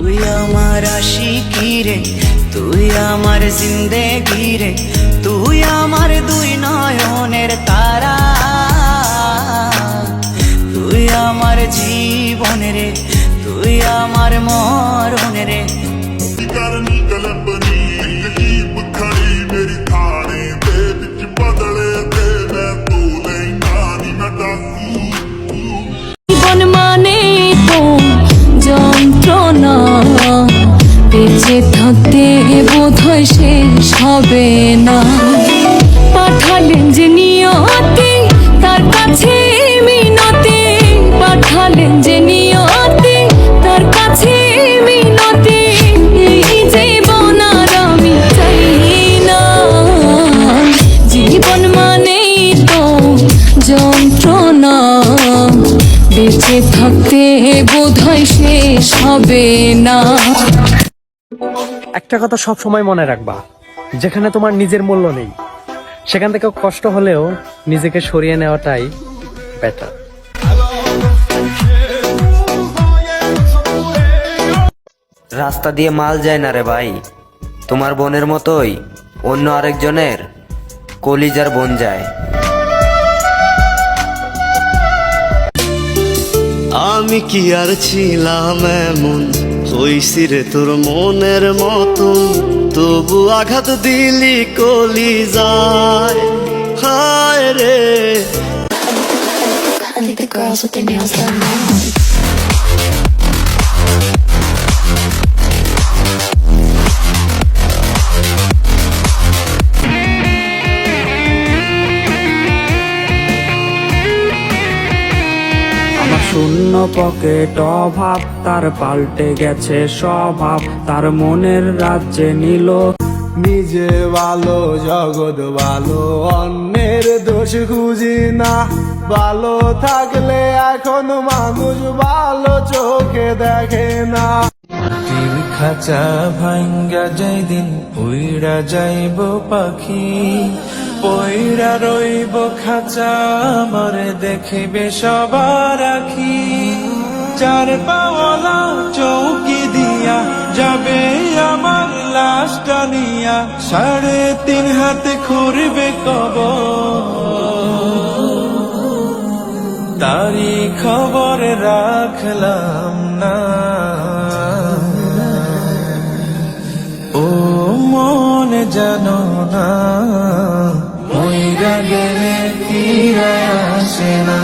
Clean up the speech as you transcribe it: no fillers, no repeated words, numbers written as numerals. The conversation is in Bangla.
তুই আমার আশিকি রে, তুই আমার জিন্দেগি রে, তুই আমার দুই নয়নের তারা, তুই আমার জীবন রে, তুই আমার মরণ রে। জীবন মানে তো যন্ত্রণা, বেঁচে থাকতে বোধহয় শেষ হবে না। পাঠালেন যে নিয়তি তার কাছে মিনতি, পাঠালেন যে নিয়তি তার কাছে মিনতি, এই জীবন আর আমি চাই না। জীবন মানেই তো যন্ত্রণা, বেঁচে থাকতে বোধহয় শেষ হবে না। একটা কথা সব সময় মনে রাখবা, যেখানে তোমার নিজের মূল্য নেই সেখান থেকে কষ্ট হলেও নিজেকে সরিয়ে নেওয়াটাই বেটার। রাস্তা দিয়ে মাল যায় না রে ভাই, তোমার বোনের মতোই অন্য আরেকজনের কলিজার বোন যায়। আমি কি আর ছিলাম এমন, হইছি রে তোর মনের মতন, তবু আঘাত দিলি কলিজায়, হায় রে। I think the girls with their nails done now. শূন্য পকেট অভাব, তার পাল্টে গেছে স্বভাব, তার মনের রাজ্যে নিল নিজে ভালো জগৎ ভালো, অন্যের দোষ খুঁজি না। ভালো থাকলে এখন মানুষ ভালো চোখে দেখে না। মাটির খাঁচা ভাঙ্গা যাই দিন উইরা যাইব পাখি, পইরা রইব খাঁচা মরে দেখিবে সবার আখি। চার পাওয়ালা চৌকি দিয়া যাবে আমার লাশটা নিয়া, 3.5 হাতে খুঁড়বে কবর, তারি খবর রাখলাম না। ও মনে জানো না, মইরা গেলে ফিরে আসে না।